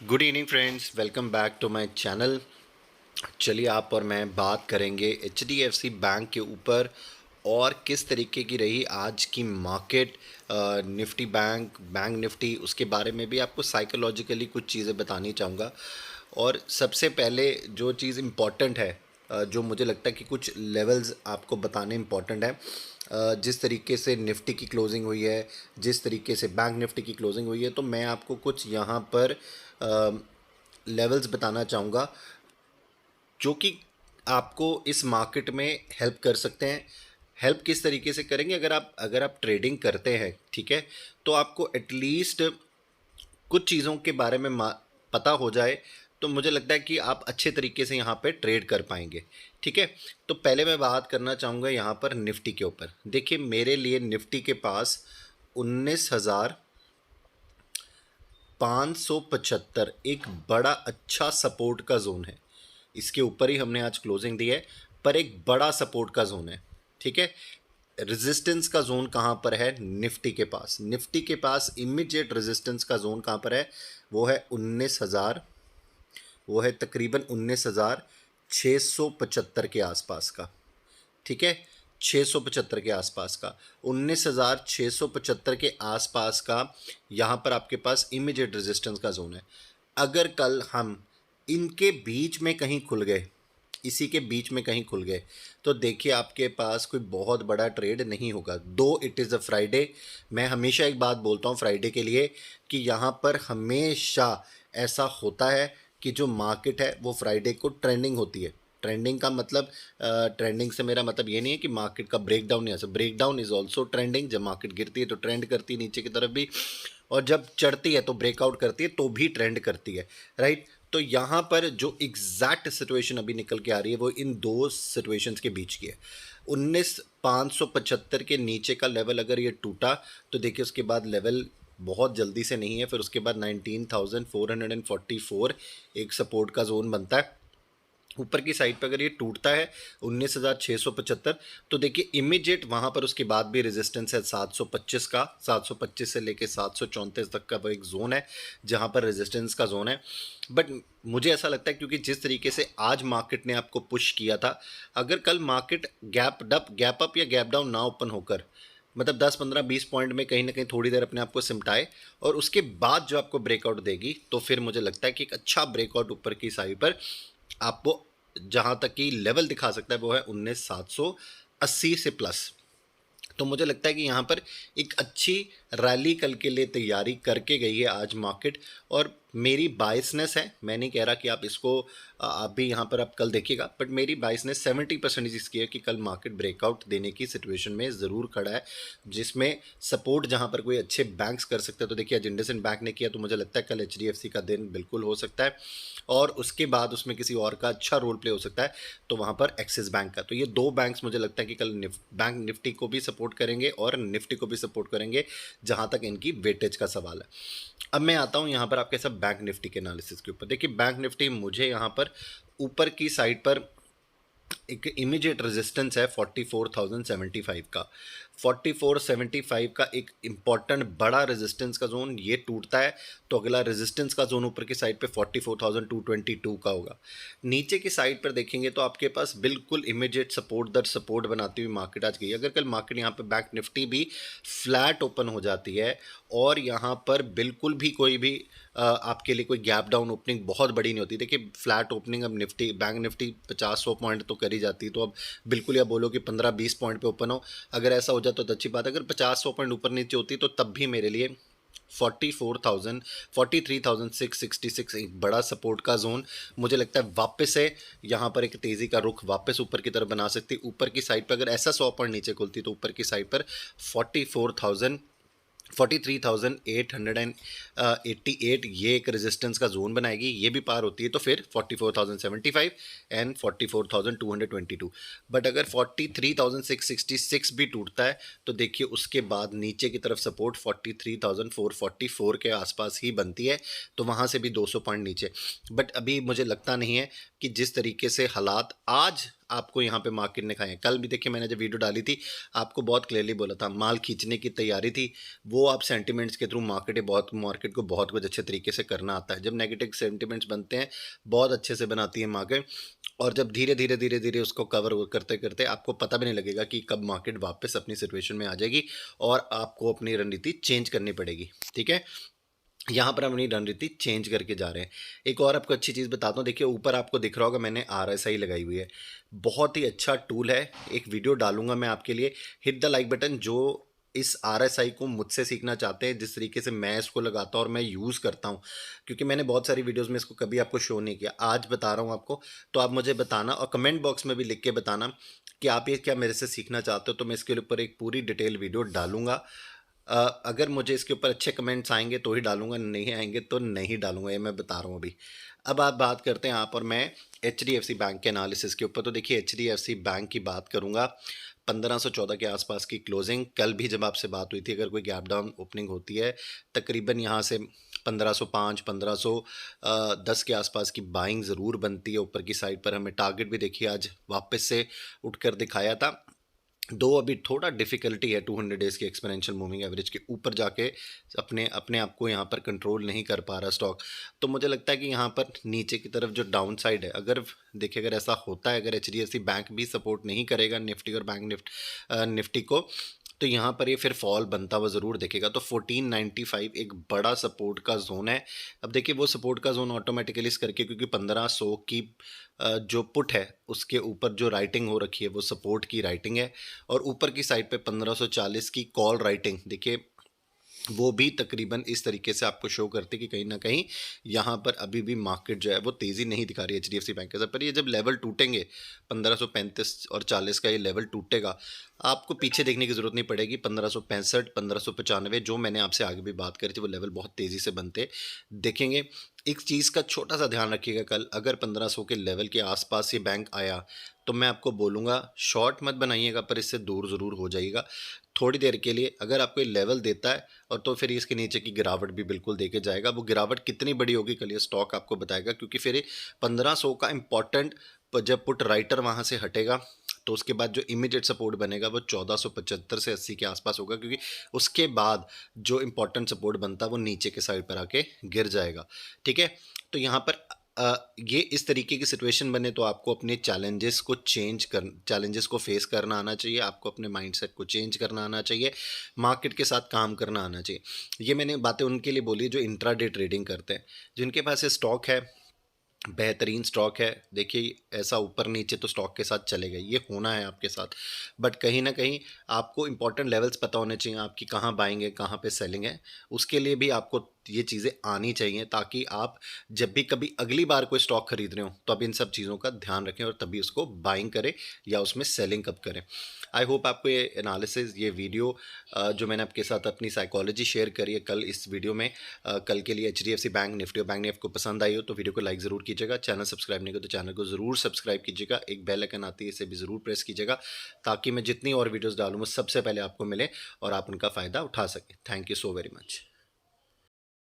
Good evening friends, welcome back to my channel. चलिए आप और मैं बात करेंगे एचडीएफसी बैंक के ऊपर और किस तरीके की रही आज की मार्केट। निफ्टी बैंक निफ्टी, उसके बारे में भी आपको साइकोलॉजिकली कुछ चीज़ें बतानी चाहूँगा। और सबसे पहले जो चीज़ इम्पॉर्टेंट है, जो मुझे लगता है कि कुछ लेवल्स आपको बताने इम्पॉर्टेंट है। जिस तरीके से निफ्टी की क्लोजिंग हुई है, जिस तरीके से बैंक निफ्टी की क्लोजिंग हुई है, तो मैं आपको कुछ यहाँ पर लेवल्स बताना चाहूँगा जो कि आपको इस मार्केट में हेल्प कर सकते हैं। हेल्प किस तरीके से करेंगे? अगर आप ट्रेडिंग करते हैं, ठीक है, तो आपको एटलीस्ट कुछ चीज़ों के बारे में पता हो जाए, तो मुझे लगता है कि आप अच्छे तरीके से यहाँ पे ट्रेड कर पाएंगे। ठीक है, तो पहले मैं बात करना चाहूँगा यहाँ पर निफ्टी के ऊपर। देखिए, मेरे लिए निफ्टी के पास 19,575 एक बड़ा अच्छा सपोर्ट का जोन है। इसके ऊपर ही हमने आज क्लोजिंग दी है, पर एक बड़ा सपोर्ट का जोन है। ठीक है, रेजिस्टेंस का जोन कहाँ पर है? निफ्टी के पास इमीडिएट रेजिस्टेंस का जोन कहाँ पर है? वो है 19,000, वो है तकरीबन 19,675 के आसपास का। ठीक है, 675 के आसपास का, 19,675 के आसपास का यहाँ पर आपके पास इमीडिएट रेजिस्टेंस का जोन है। अगर कल हम इनके बीच में कहीं खुल गए, इसी के बीच में कहीं खुल गए, तो देखिए आपके पास कोई बहुत बड़ा ट्रेड नहीं होगा। दो इट इज़ अ फ्राइडे। मैं हमेशा एक बात बोलता हूँ फ्राइडे के लिए कि यहाँ पर हमेशा ऐसा होता है कि जो मार्केट है वो फ्राइडे को ट्रेंडिंग होती है। ट्रेंडिंग का मतलब, ट्रेंडिंग से मेरा मतलब ये नहीं है कि मार्केट का ब्रेकडाउन नहीं है। Breakdown is also trending. जब मार्केट गिरती है तो ट्रेंड करती है नीचे की तरफ भी, और जब चढ़ती है तो ब्रेकआउट करती है तो भी ट्रेंड करती है। राइट, तो यहाँ पर जो एग्जैक्ट सिचुएशन अभी निकल के आ रही है वो इन दो सिचुएशंस के बीच की है। 19,575 के नीचे का लेवल अगर ये टूटा तो देखिए उसके बाद लेवल बहुत जल्दी से नहीं है, फिर उसके बाद 19,444 एक सपोर्ट का जोन बनता है। ऊपर की साइड पर अगर ये टूटता है 19,675, तो देखिए इमीडिएट वहाँ पर उसके बाद भी रेजिस्टेंस है 725 का। 725 से लेके 734 तक का वो एक जोन है जहाँ पर रेजिस्टेंस का जोन है। बट मुझे ऐसा लगता है क्योंकि जिस तरीके से आज मार्केट ने आपको पुश किया था, अगर कल मार्केट गैप अप या गैप डाउन ना ओपन होकर, मतलब 10-15-20 पॉइंट में कहीं ना कहीं थोड़ी देर अपने आप को सिमटाए और उसके बाद जो आपको ब्रेकआउट देगी, तो फिर मुझे लगता है कि एक अच्छा ब्रेकआउट ऊपर की साइड पर आपको जहां तक कि लेवल दिखा सकता है वो है 19,780 से प्लस। तो मुझे लगता है कि यहाँ पर एक अच्छी रैली कल के लिए तैयारी करके गई है आज मार्केट। और मेरी बायसनेस है, मैं नहीं कह रहा कि आप इसको आप भी यहाँ पर आप कल देखिएगा, बट मेरी बायसनेस 70% इसकी है कि कल मार्केट ब्रेकआउट देने की सिचुएशन में ज़रूर खड़ा है, जिसमें सपोर्ट जहाँ पर कोई अच्छे बैंक्स कर सकते हैं। तो देखिए आज इंडसइंड बैंक ने किया, तो मुझे लगता है कल एचडीएफसी का दिन बिल्कुल हो सकता है, और उसके बाद उसमें किसी और का अच्छा रोल प्ले हो सकता है, तो वहाँ पर एक्सिस बैंक का। तो ये दो बैंक्स मुझे लगता है कि कल बैंक निफ्टी को भी सपोर्ट करेंगे और निफ्टी को भी सपोर्ट करेंगे, जहाँ तक इनकी वेटेज का सवाल है। अब मैं आता हूँ यहाँ पर आपके साथ बैंक निफ्टी के एनालिसिस के ऊपर। देखिए बैंक निफ्टी मुझे यहाँ पर ऊपर की साइड पर एक इमीडिएट रेजिस्टेंस है 44,075 का। 4475 का एक इंपॉर्टेंट बड़ा रेजिस्टेंस का जोन ये टूटता है तो अगला रेजिस्टेंस का जोन ऊपर की साइड पे 44,222 का होगा। नीचे की साइड पर देखेंगे तो आपके पास बिल्कुल इमीडिएट सपोर्ट दर सपोर्ट बनाती हुई मार्केट आज गई। अगर कल मार्केट यहाँ पे बैंक निफ्टी भी फ्लैट ओपन हो जाती है और यहाँ पर बिल्कुल भी कोई भी आपके लिए कोई गैप डाउन ओपनिंग बहुत बड़ी नहीं होती। देखिए फ्लैट ओपनिंग अब निफ्टी बैंक निफ्टी 50-100 पॉइंट तो करी जाती है, तो अब बिल्कुल या बोलो कि 15-20 पॉइंट पे ओपन हो, अगर ऐसा हो जाता तो अच्छी बात है। अगर 50-100 पॉइंट ऊपर नीचे होती तो तब भी मेरे लिए 44,000 43,666 एक बड़ा सपोर्ट का जोन मुझे लगता है वापस से यहाँ पर एक तेज़ी का रुख वापस ऊपर की तरफ बना सकती। ऊपर की साइड पर अगर ऐसा 100 पॉइंट नीचे खुलती तो ऊपर की साइड पर 43,888 ये एक रेजिस्टेंस का जोन बनाएगी। ये भी पार होती है तो फिर 44,075 एंड 44,222। बट अगर 43,666 भी टूटता है तो देखिए उसके बाद नीचे की तरफ सपोर्ट 43,444 के आसपास ही बनती है, तो वहाँ से भी 200 पॉइंट नीचे। बट अभी मुझे लगता नहीं है कि जिस तरीके से हालात आज आपको यहाँ पे मार्केट ने खाए हैं। कल भी देखिए मैंने जब वीडियो डाली थी आपको बहुत क्लियरली बोला था माल खींचने की तैयारी थी, वो आप सेंटिमेंट्स के थ्रू मार्केट को बहुत कुछ अच्छे तरीके से करना आता है। जब नेगेटिव सेंटिमेंट्स बनते हैं बहुत अच्छे से बनाती है मार्केट, और जब धीरे धीरे उसको कवर करते करते आपको पता भी नहीं लगेगा कि कब मार्केट वापस अपनी सिचुएशन में आ जाएगी और आपको अपनी रणनीति चेंज करनी पड़ेगी। ठीक है, यहाँ पर हम अपनी रणनीति चेंज करके जा रहे हैं। एक और आपको अच्छी चीज़ बताता हूँ, देखिए ऊपर आपको दिख रहा होगा मैंने RSI लगाई हुई है, बहुत ही अच्छा टूल है। एक वीडियो डालूंगा मैं आपके लिए, हिट द लाइक बटन। जो इस RSI को मुझसे सीखना चाहते हैं, जिस तरीके से मैं इसको लगाता हूँ और मैं यूज़ करता हूँ, क्योंकि मैंने बहुत सारी वीडियोज़ में इसको कभी आपको शो नहीं किया, आज बता रहा हूँ आपको। तो आप मुझे बताना और कमेंट बॉक्स में भी लिख के बताना कि आप ये क्या मेरे से सीखना चाहते हो, तो मैं इसके ऊपर एक पूरी डिटेल वीडियो डालूंगा। अगर मुझे इसके ऊपर अच्छे कमेंट्स आएंगे तो ही डालूंगा, नहीं आएंगे तो नहीं डालूंगा, ये मैं बता रहा हूँ अभी। अब आप बात करते हैं आप और मैं HDFC बैंक के एनालिसिस के ऊपर। तो देखिए HDFC बैंक की बात करूंगा, 1514 के आसपास की क्लोजिंग। कल भी जब आपसे बात हुई थी, अगर कोई गैप डाउन ओपनिंग होती है तकरीबन यहाँ से 1505 1510 के आसपास की बाइंग ज़रूर बनती है ऊपर की साइड पर। हमें टारगेट भी देखिए आज वापस से उठकर दिखाया था, दो अभी थोड़ा डिफिकल्टी है 200 डेज़ की एक्सपोनेंशियल मूविंग एवरेज के ऊपर जाके अपने अपने आप को यहाँ पर कंट्रोल नहीं कर पा रहा स्टॉक। तो मुझे लगता है कि यहाँ पर नीचे की तरफ जो डाउन साइड है, अगर देखिए अगर ऐसा होता है, अगर HDFC बैंक भी सपोर्ट नहीं करेगा निफ्टी और बैंक निफ्टी को, तो यहाँ पर ये फिर फॉल बनता हुआ ज़रूर दिखेगा। तो 1495 एक बड़ा सपोर्ट का जोन है। अब देखिए वो सपोर्ट का जोन ऑटोमेटिकली इस करके, क्योंकि 1500 की जो पुट है उसके ऊपर जो राइटिंग हो रखी है वो सपोर्ट की राइटिंग है, और ऊपर की साइड पे 1540 की कॉल राइटिंग देखिए वो भी तकरीबन इस तरीके से आपको शो करती है कि कहीं ना कहीं यहाँ पर अभी भी मार्केट जो है वो तेज़ी नहीं दिखा रही है HDFC बैंक के साथ। पर ये जब लेवल टूटेंगे 1535 और 40 का ये लेवल टूटेगा, आपको पीछे देखने की ज़रूरत नहीं पड़ेगी। 1565 1595 जो मैंने आपसे आगे भी बात करी थी, वो लेवल बहुत तेज़ी से बनते देखेंगे। एक चीज़ का छोटा सा ध्यान रखिएगा, कल अगर 1500 के लेवल के आसपास ये बैंक आया तो मैं आपको बोलूँगा शॉर्ट मत बनाइएगा, पर इससे दूर ज़रूर हो जाइएगा थोड़ी देर के लिए। अगर आपको ये लेवल देता है और तो फिर इसके नीचे की गिरावट भी बिल्कुल देके जाएगा। वो गिरावट कितनी बड़ी होगी कल ये स्टॉक आपको बताएगा, क्योंकि फिर ये 1500 का इम्पॉर्टेंट जब पुट राइटर वहाँ से हटेगा तो उसके बाद जो इमीडिएट सपोर्ट बनेगा वो 1475 से 80 के आसपास होगा, क्योंकि उसके बाद जो इम्पोर्टेंट सपोर्ट बनता है वो नीचे के साइड पर आके गिर जाएगा। ठीक है, तो यहाँ पर ये इस तरीके की सिचुएशन बने तो आपको अपने चैलेंजेस को फेस करना आना चाहिए, आपको अपने माइंडसेट को चेंज करना आना चाहिए, मार्केट के साथ काम करना आना चाहिए। ये मैंने बातें उनके लिए बोली जो इंट्राडे ट्रेडिंग करते हैं, जिनके पास ये स्टॉक है, बेहतरीन स्टॉक है। देखिए ऐसा ऊपर नीचे तो स्टॉक के साथ चलेगा, ये होना है आपके साथ, बट कहीं ना कहीं आपको इंपॉर्टेंट लेवल्स पता होने चाहिए आपकी, कहाँ बाइंग है कहाँ पे सेलिंग है। उसके लिए भी आपको ये चीज़ें आनी चाहिए, ताकि आप जब भी कभी अगली बार कोई स्टॉक खरीद रहे हो तो अब इन सब चीज़ों का ध्यान रखें और तभी उसको बाइंग करें या उसमें सेलिंग कब करें। आई होप आपको ये एनालिसिस, ये वीडियो जो मैंने आपके साथ अपनी साइकोलॉजी शेयर करी है कल इस वीडियो में, कल के लिए HDFC बैंक निफ्टी और बैंक निफ्टी को पसंद आई हो तो वीडियो को लाइक ज़रूर कीजिएगा। चैनल सब्सक्राइब नहीं किया तो चैनल को ज़रूर सब्सक्राइब कीजिएगा। एक बेल आइकन आती है, इसे भी ज़रूर प्रेस कीजिएगा, ताकि मैं जितनी और वीडियोज़ डालूँ वो सबसे पहले आपको मिले और आप उनका फ़ायदा उठा सकें। Thank you so very much.